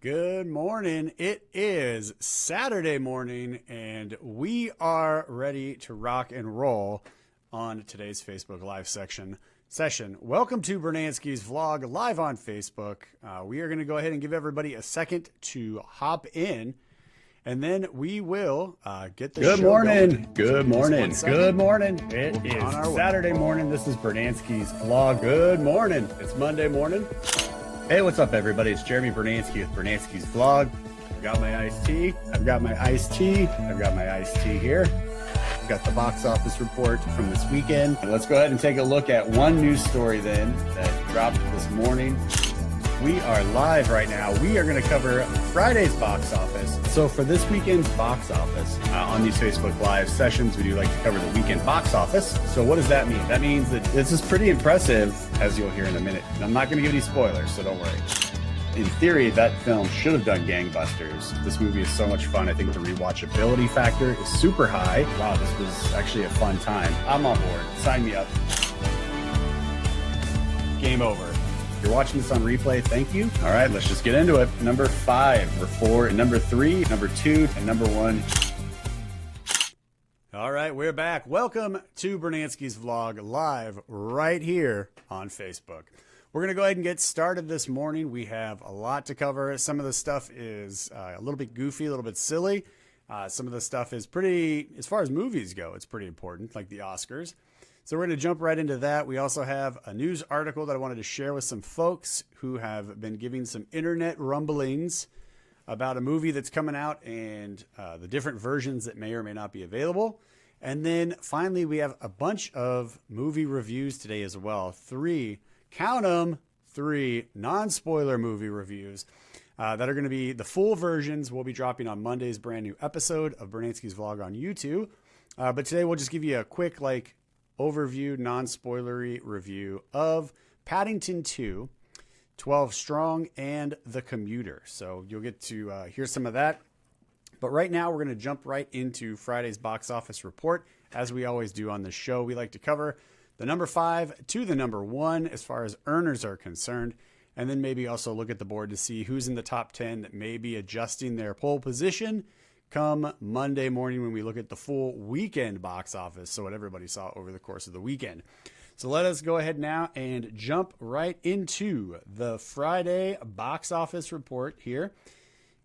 Good morning. It is Saturday morning, and we are ready to rock and roll on today's Facebook Live session. Welcome to Brunansky's vlog live on Facebook. We are going to go ahead and give everybody a second to hop in, and then we will get the show going. Good morning. It is Saturday morning. This is Brunansky's vlog. Good morning. It's Monday morning. Hey, what's up, everybody? It's Jeremy Brunansky with Brunansky's vlog. I've got my iced tea. I've got my iced tea here. I've got the box office report from this weekend. And let's go ahead and take a look at one news story then that dropped this morning. We are live right now. We are going to cover Friday's box office. So for this weekend's box office, on these Facebook Live sessions, we do like to cover the weekend box office. So what does that mean? That means that this is pretty impressive, as you'll hear in a minute. And I'm not going to give any spoilers, so don't worry. In theory, that film should have done gangbusters. This movie is so much fun. I think the rewatchability factor is super high. Wow, this was actually a fun time. I'm on board. Sign me up. Game over. If you're watching this on replay, thank you. All right, let's just get into it. Number 5, number 4, number 3, number 2, and number 1. All right, we're back. Welcome to Brunansky's vlog live right here on Facebook. We're going to go ahead and get started this morning. We have a lot to cover. Some of the stuff is a little bit goofy, a little bit silly. Some of the stuff is pretty, as far as movies go, it's pretty important, like the Oscars. So we're going to jump right into that. We also have a news article that I wanted to share with some folks who have been giving some internet rumblings about a movie that's coming out and the different versions that may or may not be available. And then finally, we have a bunch of movie reviews today as well. 3, count them, 3 non-spoiler movie reviews that are going to be the full versions. We'll be dropping on Monday's brand new episode of Brunansky's vlog on YouTube. But today we'll just give you a quick overview, non-spoilery review of Paddington 2, 12 Strong, and The Commuter. So you'll get to hear some of that. But right now, we're going to jump right into Friday's box office report. As we always do on the show, we like to cover the number 5 to the number 1 as far as earners are concerned. And then maybe also look at the board to see who's in the top 10 that may be adjusting their pole position come Monday morning when we look at the full weekend box office. So what everybody saw over the course of the weekend. So let us go ahead now and jump right into the Friday box office report here.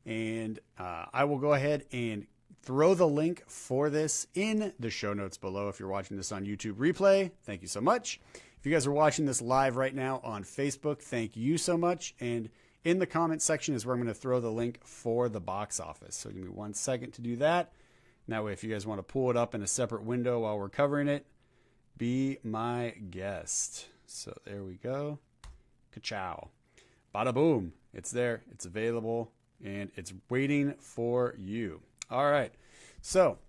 And I will go ahead and throw the link for this in the show notes below. If you're watching this on YouTube replay, thank you so much. If you guys are watching this live right now on Facebook, thank you so much. And in the comment section is where I'm going to throw the link for the box office. So give me 1 second to do that. That way, if you guys want to pull it up in a separate window while we're covering it, be my guest. So there we go. Ka-chow. Bada boom. It's there. It's available. And it's waiting for you. All right. So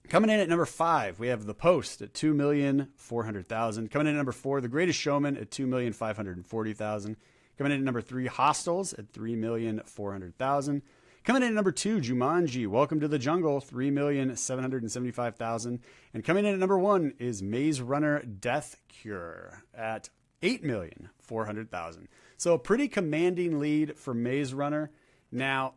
coming in at number 5, we have The Post at 2,400,000. Coming in at number 4, The Greatest Showman at 2,540,000. Coming in at number 3, Hostels at 3,400,000. Coming in at number 2, Jumanji, Welcome to the Jungle, 3,775,000. And coming in at number 1 is Maze Runner Death Cure at 8,400,000. So a pretty commanding lead for Maze Runner. Now,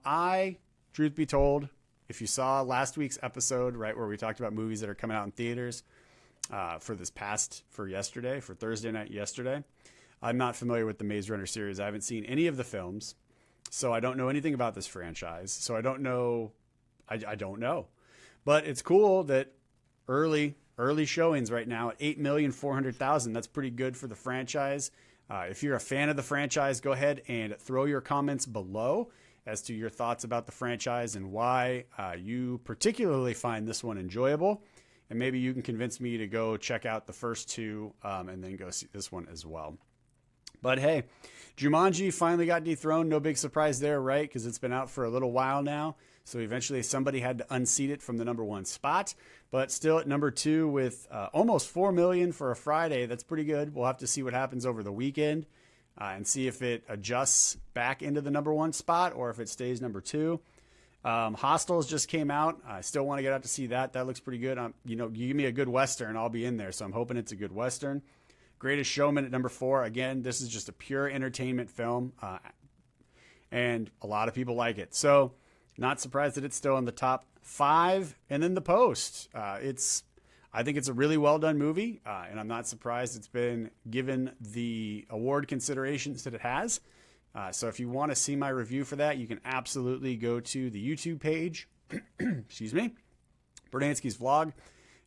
truth be told, if you saw last week's episode, right, where we talked about movies that are coming out in theaters for Thursday night yesterday, I'm not familiar with the Maze Runner series. I haven't seen any of the films, so I don't know anything about this franchise. So I don't know. I don't know. But it's cool that early showings right now at 8,400,000. That's pretty good for the franchise. If you're a fan of the franchise, go ahead and throw your comments below as to your thoughts about the franchise and why you particularly find this one enjoyable. And maybe you can convince me to go check out the first 2 and then go see this one as well. But hey, Jumanji finally got dethroned. No big surprise there, right? Because it's been out for a little while now. So eventually somebody had to unseat it from the number 1 spot. But still at number 2 with almost 4 million for a Friday. That's pretty good. We'll have to see what happens over the weekend and see if it adjusts back into the number 1 spot or if it stays number 2. Hostels just came out. I still want to get out to see that. That looks pretty good. You give me a good Western, I'll be in there. So I'm hoping it's a good Western. Greatest Showman at number 4. Again, this is just a pure entertainment film. and a lot of people like it. So not surprised that it's still in the top 5. And then The Post. I think it's a really well done movie, and I'm not surprised it's been given the award considerations that it has. So if you want to see my review for that, you can absolutely go to the YouTube page, excuse me, Brunansky's Vlog,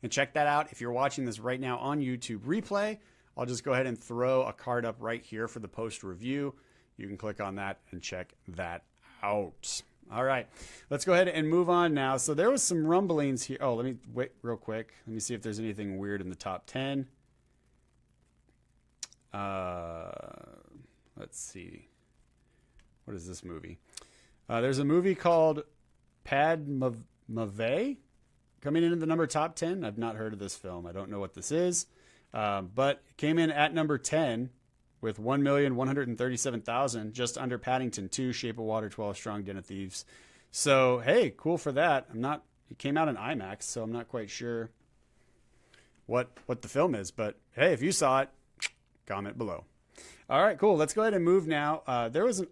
and check that out. If you're watching this right now on YouTube replay, I'll just go ahead and throw a card up right here for the Post review. You can click on that and check that out. All right, let's go ahead and move on now. So there was some rumblings here. Oh, let me wait real quick. Let me see if there's anything weird in the top 10. Let's see. What is this movie? There's a movie called Padmavee coming in at the number top 10. I've not heard of this film. I don't know what this is, but it came in at number 10 with 1,137,000, just under Paddington 2, Shape of Water, 12 Strong, Den of Thieves. So, hey, cool for that. It came out in IMAX, so I'm not quite sure what the film is, but hey, if you saw it, comment below. All right, cool. Let's go ahead and move now. There was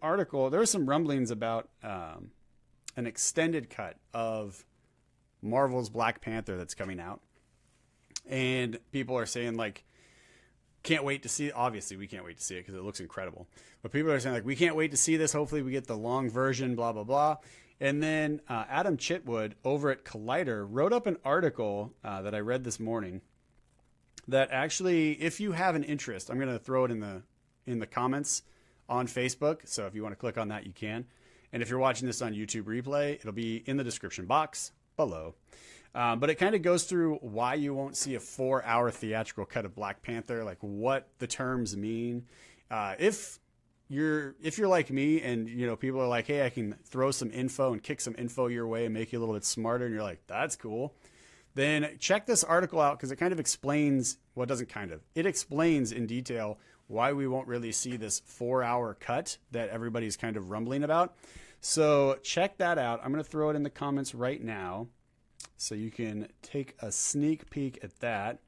some rumblings about an extended cut of Marvel's Black Panther that's coming out. And people are saying, like, can't wait to see it. Obviously, we can't wait to see it because it looks incredible. But people are saying, like, we can't wait to see this. Hopefully, we get the long version, blah, blah, blah. And then Adam Chitwood over at Collider wrote up an article that I read this morning that actually, if you have an interest, I'm going to throw it in the comments on Facebook. So if you want to click on that, you can. And if you're watching this on YouTube replay, it'll be in the description box below. But it kind of goes through why you won't see a 4-hour theatrical cut of Black Panther, like what the terms mean. If you're like me and, you know, people are like, hey, I can throw some info and kick some info your way and make you a little bit smarter. And you're like, that's cool. Then check this article out because it kind of explains, well, it doesn't kind of, it explains in detail why we won't really see this 4-hour cut that everybody's kind of rumbling about. So check that out. I'm going to throw it in the comments right now, so you can take a sneak peek at that.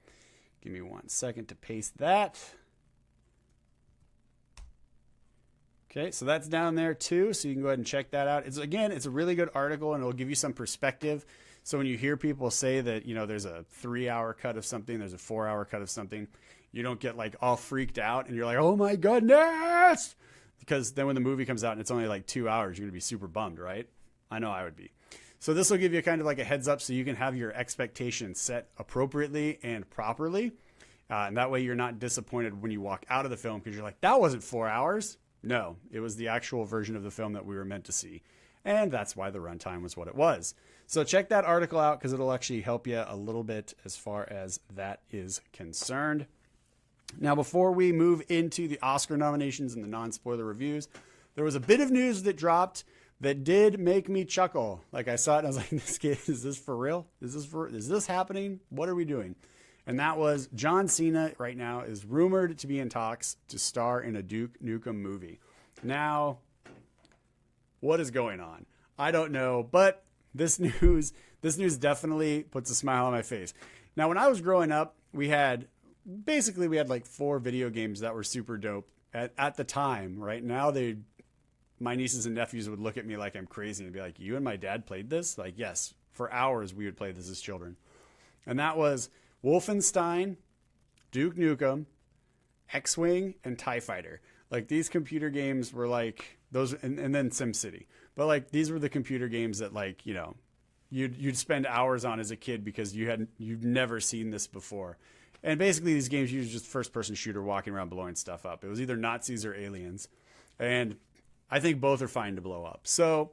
Give me 1 second to paste that. Okay, so that's down there too, so you can go ahead and check that out. It's a really good article, and it'll give you some perspective. So when you hear people say that, you know, there's a 3-hour cut of something, there's a 4-hour cut of something, you don't get like all freaked out and you're like, oh my goodness! Because then when the movie comes out and it's only like 2 hours, you're gonna be super bummed, right? I know I would be. So this will give you kind of like a heads up so you can have your expectations set appropriately and properly. And that way you're not disappointed when you walk out of the film because you're like, that wasn't 4 hours. No, it was the actual version of the film that we were meant to see. And that's why the runtime was what it was. So check that article out because it'll actually help you a little bit as far as that is concerned. Now, before we move into the Oscar nominations and the non-spoiler reviews, there was a bit of news that dropped that did make me chuckle. Like, I saw it and I was like, is this for real? Is this happening? What are we doing? And that was John Cena right now is rumored to be in talks to star in a Duke Nukem movie. Now, what is going on? I don't know, but this news definitely puts a smile on my face. Now, when I was growing up, we had like 4 video games that were super dope at the time. Right now, my nieces and nephews would look at me like I'm crazy and be like, you and my dad played this? Like, yes, for hours we would play this as children. And that was Wolfenstein, Duke Nukem, X-Wing, and TIE Fighter. Like, these computer games were like those, and then SimCity. But like, these were the computer games that, like, you know, you'd spend hours on as a kid because you'd never seen this before. And basically these games, you were just first-person shooter walking around blowing stuff up. It was either Nazis or aliens. And I think both are fine to blow up. So,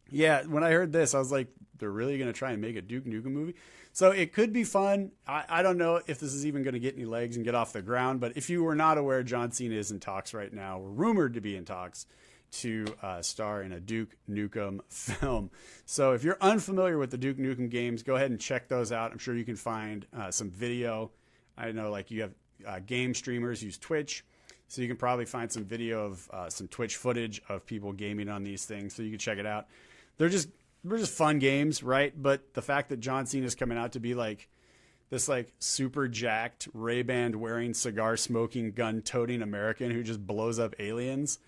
yeah, when I heard this, I was like, they're really going to try and make a Duke Nukem movie? So it could be fun. I don't know if this is even going to get any legs and get off the ground. But if you were not aware, John Cena is in talks right now. We're rumored to be in talks to star in a Duke Nukem film. So if you're unfamiliar with the Duke Nukem games, go ahead and check those out. I'm sure you can find some video. I know, like, you have game streamers use Twitch. So you can probably find some video of some Twitch footage of people gaming on these things. So you can check it out. They're just fun games, right? But the fact that John Cena is coming out to be like this, like, super jacked Ray-Ban wearing, cigar smoking, gun toting American who just blows up aliens.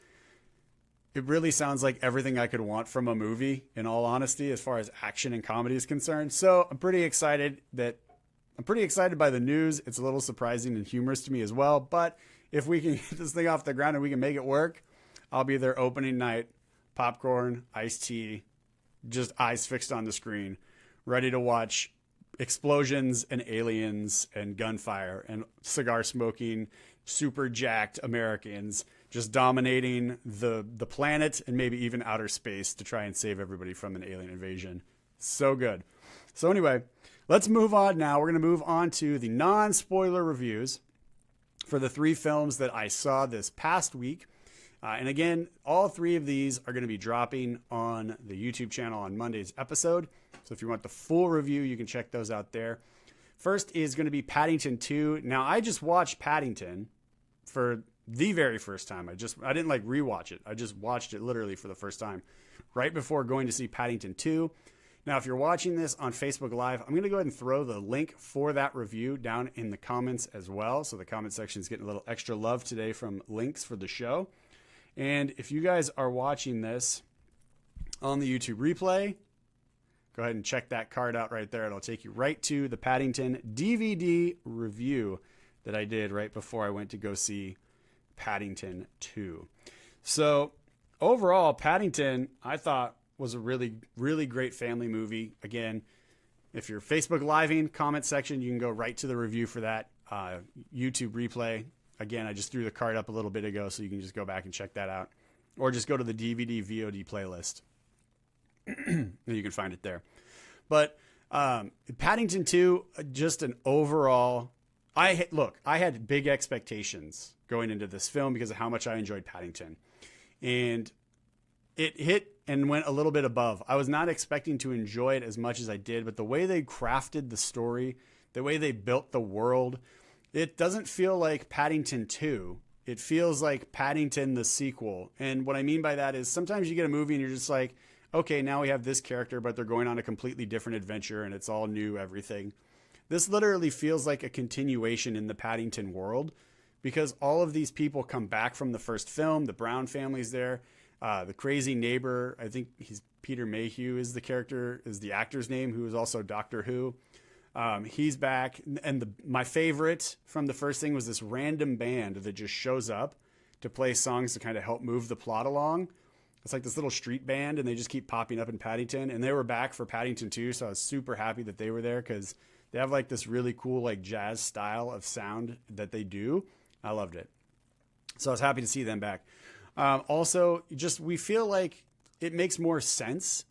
it really sounds like everything I could want from a movie, in all honesty, as far as action and comedy is concerned. So I'm pretty excited by the news. It's a little surprising and humorous to me as well. But if we can get this thing off the ground and we can make it work, I'll be there opening night, popcorn, iced tea, just eyes fixed on the screen, ready to watch explosions and aliens and gunfire and cigar smoking, super jacked Americans just dominating the planet and maybe even outer space to try and save everybody from an alien invasion. So good. So anyway, let's move on now. We're going to move on to the non-spoiler reviews for the 3 films that I saw this past week. And again, all 3 of these are going to be dropping on the YouTube channel on Monday's episode. So if you want the full review, you can check those out there. First is going to be Paddington 2. Now, I just watched Paddington for the very first time. I didn't like rewatch it. I just watched it literally for the first time right before going to see Paddington 2. Now, if you're watching this on Facebook Live, I'm going to go ahead and throw the link for that review down in the comments as well. So the comment section is getting a little extra love today from links for the show. And if you guys are watching this on the YouTube replay, go ahead and check that card out right there. It'll take you right to the Paddington DVD review that I did right before I went to go see Paddington 2. So overall, Paddington, I thought, was a really, really great family movie. Again, if you're Facebook Living, comment section, you can go right to the review for that YouTube replay. Again, I just threw the card up a little bit ago, so you can just go back and check that out. Or just go to the DVD VOD playlist. And you can find it there. But Paddington 2, just an overall... I had big expectations going into this film because of how much I enjoyed Paddington. And it hit and went a little bit above. I was not expecting to enjoy it as much as I did, but the way they crafted the story, the way they built the world, it doesn't feel like Paddington 2. It feels like Paddington the sequel. And what I mean by that is sometimes you get a movie and you're just like, okay, now we have this character, but they're going on a completely different adventure and it's all new everything. This literally feels like a continuation in the Paddington world because all of these people come back from the first film. The Brown family's there. The crazy neighbor, I think he's Peter Mayhew is the actor's name, who is also Doctor Who. He's back. And my favorite from the first thing was this random band that just shows up to play songs to kind of help move the plot along. It's like this little street band and they just keep popping up in Paddington, and they were back for Paddington 2. So I was super happy that they were there because they have like this really cool like jazz style of sound that they do. I loved it. So I was happy to see them back. Also, just we feel like it makes more sense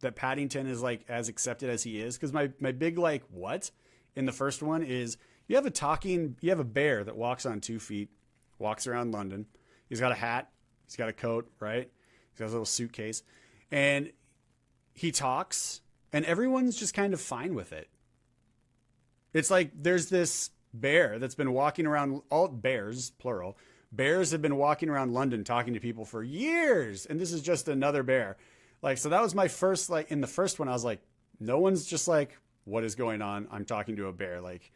that Paddington is like as accepted as he is. Because my big like what in the first one is you have a bear that walks on 2 feet, walks around London. He's got a hat. He's got a coat, right? He's got a little suitcase. And he talks and everyone's just kind of fine with it. It's like there's this bear that's been walking around, all bears, plural. Bears have been walking around London talking to people for years. And this is just another bear. Like, so that was my first, like, in the first one, I was like, no one's just like, what is going on? I'm talking to a bear. Like,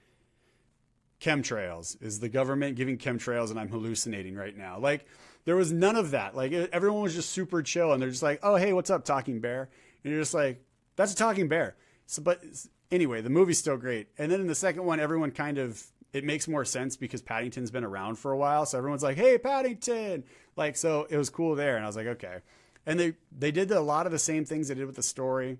chemtrails. Is the government giving chemtrails and I'm hallucinating right now? Like, there was none of that. Like, everyone was just super chill. And they're just like, oh, hey, what's up, talking bear? And you're just like, that's a talking bear. So, but anyway, the movie's still great. And then in the second one, everyone kind of, it makes more sense because Paddington's been around for a while. So everyone's like, hey, Paddington. Like, so it was cool there. And I was like, okay. And they did a lot of the same things they did with the story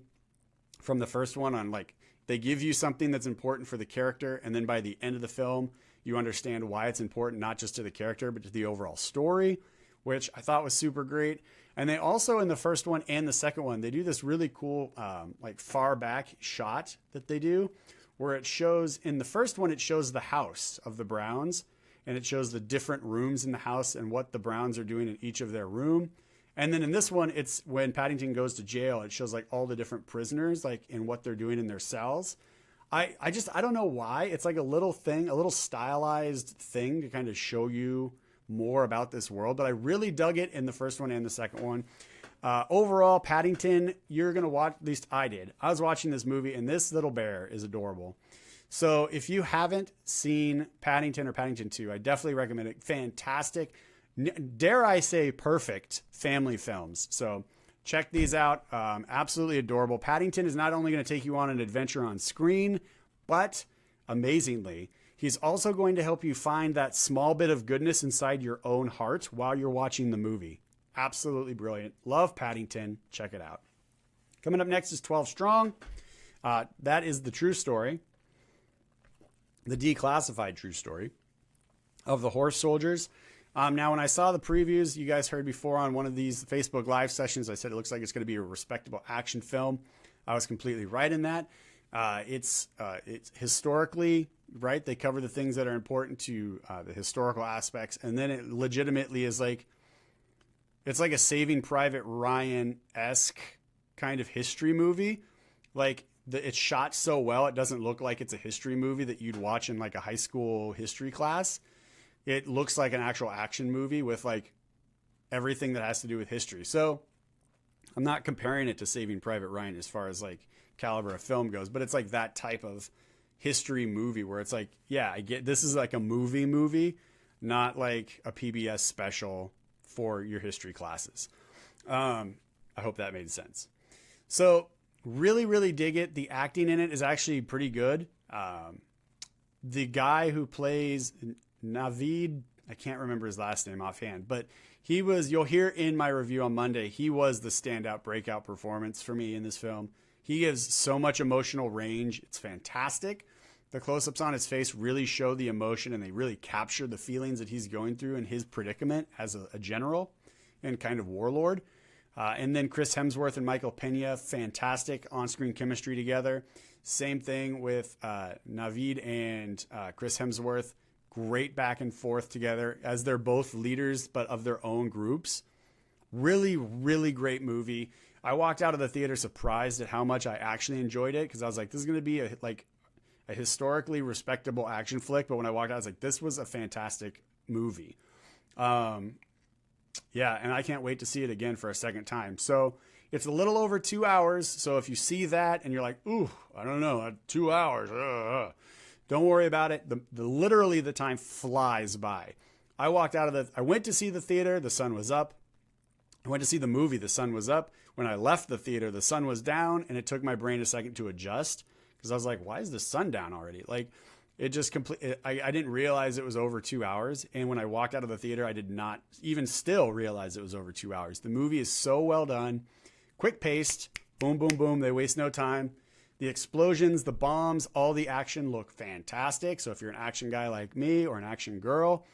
from the first one on like, they give you something that's important for the character. And then by the end of the film, you understand why it's important, not just to the character, but to the overall story, which I thought was super great. And they also, in the first one and the second one, they do this really cool, like far back shot that they do where it shows, in the first one, it shows the house of the Browns and it shows the different rooms in the house and what the Browns are doing in each of their room. And then in this one, it's when Paddington goes to jail, it shows like all the different prisoners, like in what they're doing in their cells. I don't know why. It's like a little thing, a little stylized thing to kind of show you more about this world, but I really dug it in the first one and the second one. Overall, Paddington, you're going to watch, at least I did. I was watching this movie and this little bear is adorable. So if you haven't seen Paddington or Paddington 2, I definitely recommend it. Fantastic. dare I say, perfect family films. So check these out. Absolutely adorable. Paddington is not only going to take you on an adventure on screen, but amazingly, he's also going to help you find that small bit of goodness inside your own heart while you're watching the movie. Absolutely brilliant. Love Paddington. Check it out. Coming up next is 12 Strong. That is the true story, the declassified true story of the horse soldiers. Now, when I saw the previews, you guys heard before on one of these Facebook Live sessions, I said it looks like it's going to be a respectable action film. I was completely right in that. It's historically, right? They cover the things that are important to the historical aspects. And then it legitimately is like, it's like a Saving Private Ryan-esque kind of history movie. Like, it's shot so well, it doesn't look like it's a history movie that you'd watch in like a high school history class. It looks like an actual action movie with like everything that has to do with history. So I'm not comparing it to Saving Private Ryan as far as like caliber of film goes, but it's like that type of history movie where it's like, yeah, I get this is like a movie, not like a PBS special for your history classes. I hope that made sense. So really, really dig it. The acting in it is actually pretty good. The guy who plays Navid, I can't remember his last name offhand, but he was, you'll hear in my review on Monday, he was the standout breakout performance for me in this film. He gives so much emotional range. It's fantastic. The close-ups on his face really show the emotion, and they really capture the feelings that he's going through in his predicament as a general and kind of warlord. And then Chris Hemsworth and Michael Pena, fantastic on-screen chemistry together. Same thing with Navid and Chris Hemsworth. Great back and forth together as they're both leaders, but of their own groups. Really, really great movie. I walked out of the theater surprised at how much I actually enjoyed it, because I was like, this is going to be a historically respectable action flick. But when I walked out, I was like, this was a fantastic movie. Yeah, and I can't wait to see it again for a second time. So it's a little over 2 hours. So if you see that and you're like, ooh, I don't know, 2 hours, don't worry about it. Literally the time flies by. I went to see the theater, the sun was up. I went to see the movie, the sun was up. When I left the theater, the sun was down, and it took my brain a second to adjust, because I was like, why is the sun down already? Like, it just I didn't realize it was over 2 hours. And when I walked out of the theater, I did not even still realize it was over 2 hours. The movie is so well done, quick paced, boom, boom, boom. They waste no time. The explosions, the bombs, all the action look fantastic. So if you're an action guy like me or an action girl,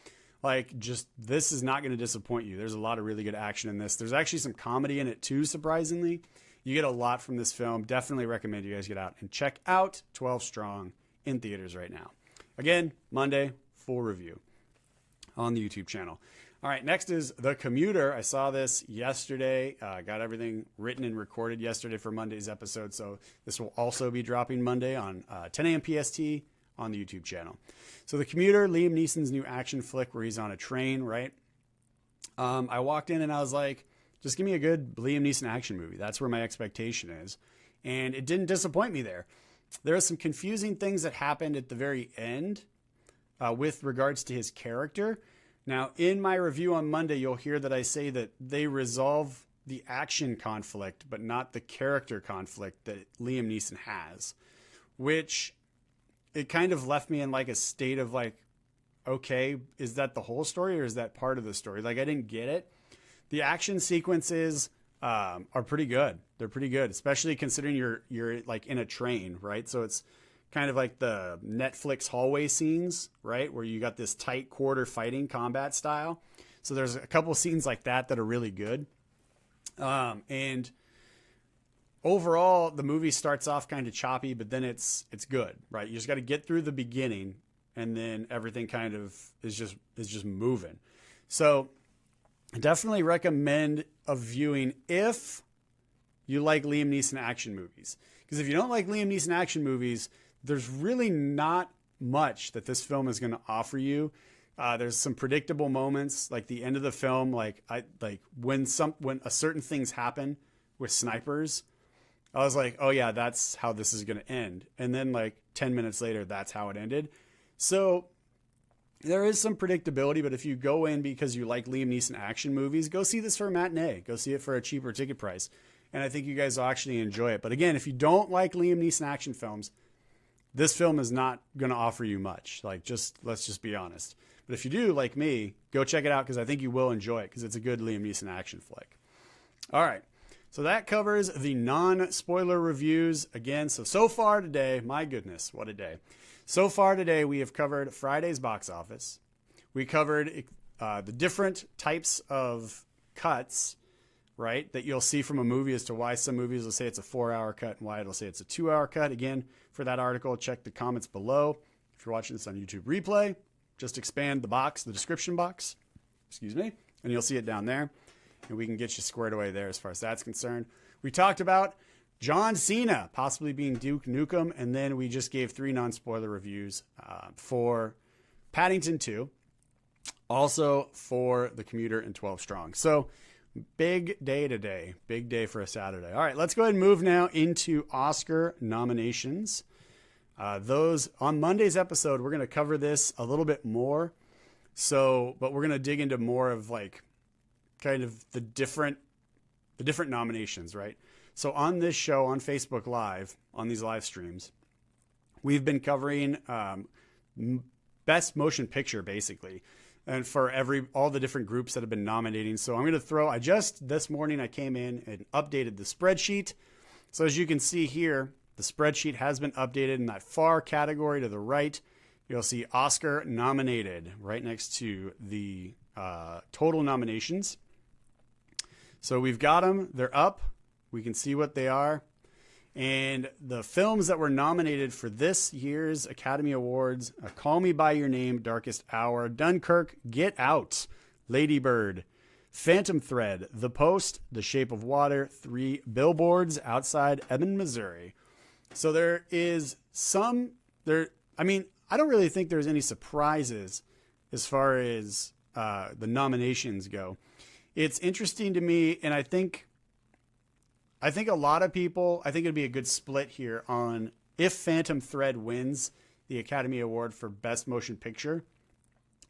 like, just, this is not going to disappoint you. There's a lot of really good action in this. There's actually some comedy in it too, surprisingly. You get a lot from this film. Definitely recommend you guys get out and check out 12 Strong in theaters right now. Again, Monday, full review on the YouTube channel. All right, next is The Commuter. I saw this yesterday. Got everything written and recorded yesterday for Monday's episode. So this will also be dropping Monday on 10 a.m. PST on the YouTube channel. So The Commuter, Liam Neeson's new action flick where he's on a train, right? I walked in and I was like, just give me a good Liam Neeson action movie. That's where my expectation is. And it didn't disappoint me there. There are some confusing things that happened at the very end with regards to his character. Now, in my review on Monday, you'll hear that I say that they resolve the action conflict, but not the character conflict that Liam Neeson has, which it kind of left me in like a state of like, okay, is that the whole story or is that part of the story? Like, I didn't get it. The action sequences are pretty good. They're pretty good, especially considering you're like in a train, right? So it's kind of like the Netflix hallway scenes, right? Where you got this tight quarter fighting combat style. So there's a couple scenes like that that are really good. And overall, the movie starts off kind of choppy, but then it's good, right? You just got to get through the beginning, and then everything kind of is just moving. So I definitely recommend a viewing if you like Liam Neeson action movies. Because if you don't like Liam Neeson action movies, there's really not much that this film is going to offer you. There's some predictable moments, like the end of the film, when a certain things happen with snipers, I was like, oh yeah, that's how this is going to end. And then like 10 minutes later, that's how it ended. So There is some predictability, but if you go in because you like Liam Neeson action movies, go see this for a matinee. Go see it for a cheaper ticket price. And I think you guys will actually enjoy it. But again, if you don't like Liam Neeson action films, this film is not going to offer you much. Like, let's just be honest. But if you do, like me, go check it out because I think you will enjoy it because it's a good Liam Neeson action flick. All right. So that covers the non-spoiler reviews. Again, so far today, my goodness, what a day. So far today, we have covered Friday's box office. We covered the different types of cuts, right, that you'll see from a movie as to why some movies will say it's a 4-hour cut and why it'll say it's a 2-hour cut. Again, for that article, check the comments below. If you're watching this on YouTube replay, just expand the description box, and you'll see it down there. And we can get you squared away there as far as that's concerned. We talked about John Cena possibly being Duke Nukem, and then we just gave 3 non-spoiler reviews for Paddington 2, also for the Commuter and 12 Strong. So big day today, big day for a Saturday. All right, let's go ahead and move now into Oscar nominations. Those on Monday's episode, we're going to cover this a little bit more. But we're going to dig into more of like kind of the different nominations, right? So on this show, on Facebook Live, on these live streams, we've been covering best motion picture, basically, and for all the different groups that have been nominating. So I'm going to this morning I came in and updated the spreadsheet. So as you can see here, the spreadsheet has been updated in that far category to the right. You'll see Oscar nominated right next to the total nominations. So we've got them. They're up. We can see what they are. And the films that were nominated for this year's Academy Awards, Call Me By Your Name, Darkest Hour, Dunkirk, Get Out, Lady Bird, Phantom Thread, The Post, The Shape of Water, 3 Billboards Outside Ebbing, Missouri. So there is I don't really think there's any surprises as far as the nominations go. It's interesting to me, and I think a lot of people, I think it'd be a good split here on if Phantom Thread wins the Academy Award for Best Motion Picture.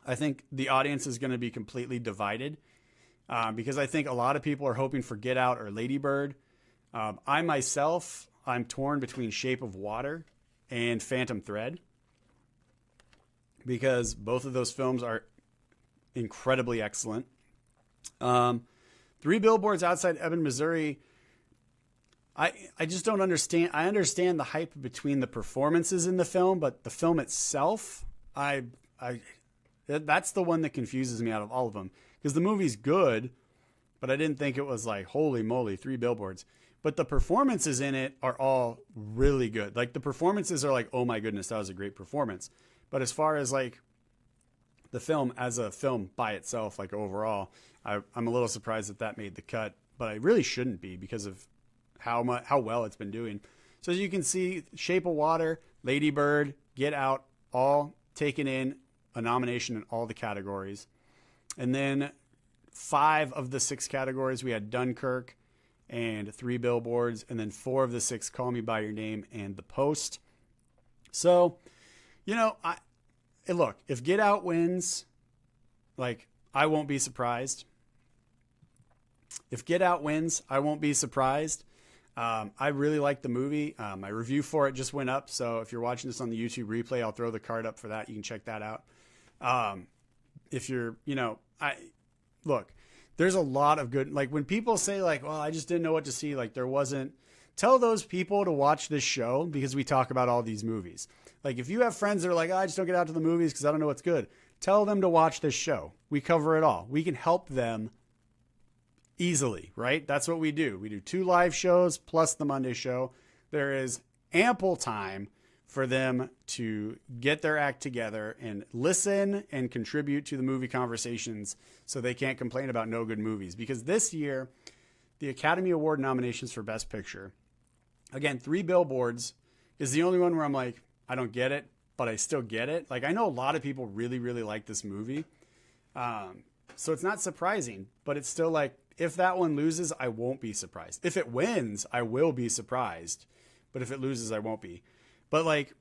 I think the audience is going to be completely divided because I think a lot of people are hoping for Get Out or Lady Bird. I'm torn between Shape of Water and Phantom Thread because both of those films are incredibly excellent. 3 Billboards Outside Ebbing, Missouri. I just don't understand. I understand the hype between the performances in the film, but the film itself, that's the one that confuses me out of all of them because the movie's good, but I didn't think it was like, holy moly, 3 Billboards. But the performances in it are all really good. Like the performances are like, oh my goodness, that was a great performance. But as far as like the film as a film by itself, like overall, I'm a little surprised that made the cut, but I really shouldn't be because of how well it's been doing. So as you can see, Shape of Water, Lady Bird, Get Out, all taken in a nomination in all the categories. And then 5 of the 6 categories, we had Dunkirk and 3 Billboards, and then 4 of the 6, Call Me By Your Name and The Post. So, look, if Get Out wins, like, I won't be surprised. If Get Out wins, I won't be surprised. I really like the movie. My review for it just went up, so if you're watching this on the YouTube replay, I'll throw the card up for that. You can check that out. If you're, look, there's a lot of good, like when people say like, well, I just didn't know what to see. Like tell those people to watch this show because we talk about all these movies. Like if you have friends that are like, I just don't get out to the movies because I don't know what's good. Tell them to watch this show. We cover it all. We can help them easily, right? That's what we do. We do 2 live shows plus the Monday show. There is ample time for them to get their act together and listen and contribute to the movie conversations so they can't complain about no good movies. Because this year, the Academy Award nominations for Best Picture, again, 3 Billboards is the only one where I'm like, I don't get it, but I still get it. Like, I know a lot of people really, really like this movie. So it's not surprising, but it's still like, if that one loses, I won't be surprised. If it wins, I will be surprised. But if it loses, I won't be. But like,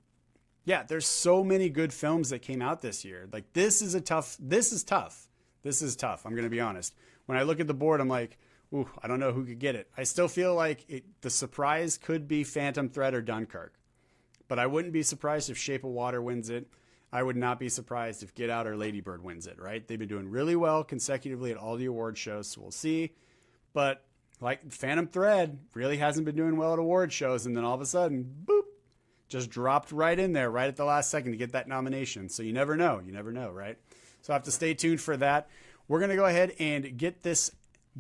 Yeah, there's so many good films that came out this year. Like this is tough. I'm going to be honest. When I look at the board, I'm like, ooh, I don't know who could get it. I still feel like the surprise could be Phantom Thread or Dunkirk. But I wouldn't be surprised if Shape of Water wins it. I would not be surprised if Get Out or Lady Bird wins it, right? They've been doing really well consecutively at all the award shows, so we'll see. But like Phantom Thread really hasn't been doing well at award shows, and then all of a sudden, boop, just dropped right in there right at the last second to get that nomination. So you never know. You never know, right? So I have to stay tuned for that. We're going to go ahead and get this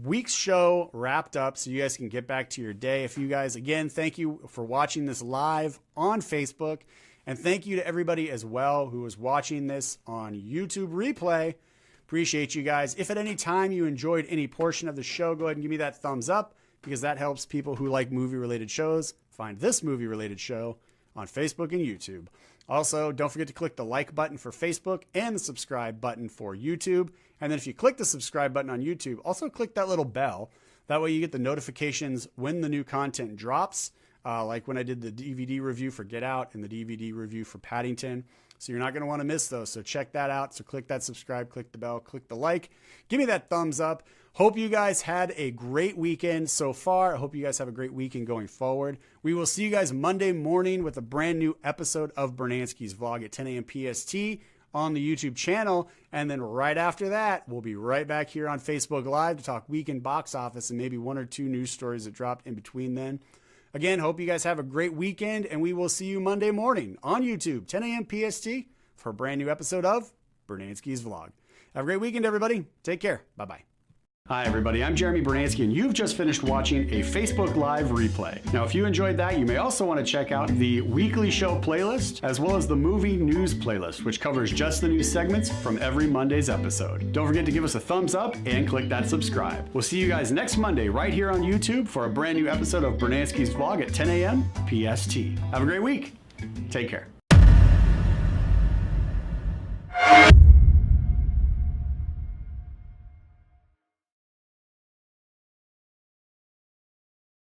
week's show wrapped up so you guys can get back to your day. If you guys, again, thank you for watching this live on Facebook. And thank you to everybody as well who is watching this on YouTube replay. Appreciate you guys. If at any time you enjoyed any portion of the show, go ahead and give me that thumbs up because that helps people who like movie-related shows find this movie-related show on Facebook and YouTube. Also, don't forget to click the like button for Facebook and the subscribe button for YouTube. And then if you click the subscribe button on YouTube, also click that little bell. That way you get the notifications when the new content drops, like when I did the DVD review for Get Out and the DVD review for Paddington. So you're not going to want to miss those. So check that out. So click that subscribe, click the bell, click the like. Give me that thumbs up. Hope you guys had a great weekend so far. I hope you guys have a great weekend going forward. We will see you guys Monday morning with a brand new episode of Brunansky's Vlog at 10 a.m. PST on the YouTube channel. And then right after that, we'll be right back here on Facebook Live to talk weekend box office and maybe one or two news stories that dropped in between then. Again, hope you guys have a great weekend, and we will see you Monday morning on YouTube, 10 a.m. PST, for a brand new episode of Brunansky's Vlog. Have a great weekend, everybody. Take care. Bye-bye. Hi, everybody. I'm Jeremy Brunansky, and you've just finished watching a Facebook Live replay. Now, if you enjoyed that, you may also want to check out the weekly show playlist, as well as the movie news playlist, which covers just the news segments from every Monday's episode. Don't forget to give us a thumbs up and click that subscribe. We'll see you guys next Monday right here on YouTube for a brand new episode of Brunansky's Vlog at 10 a.m. PST. Have a great week. Take care.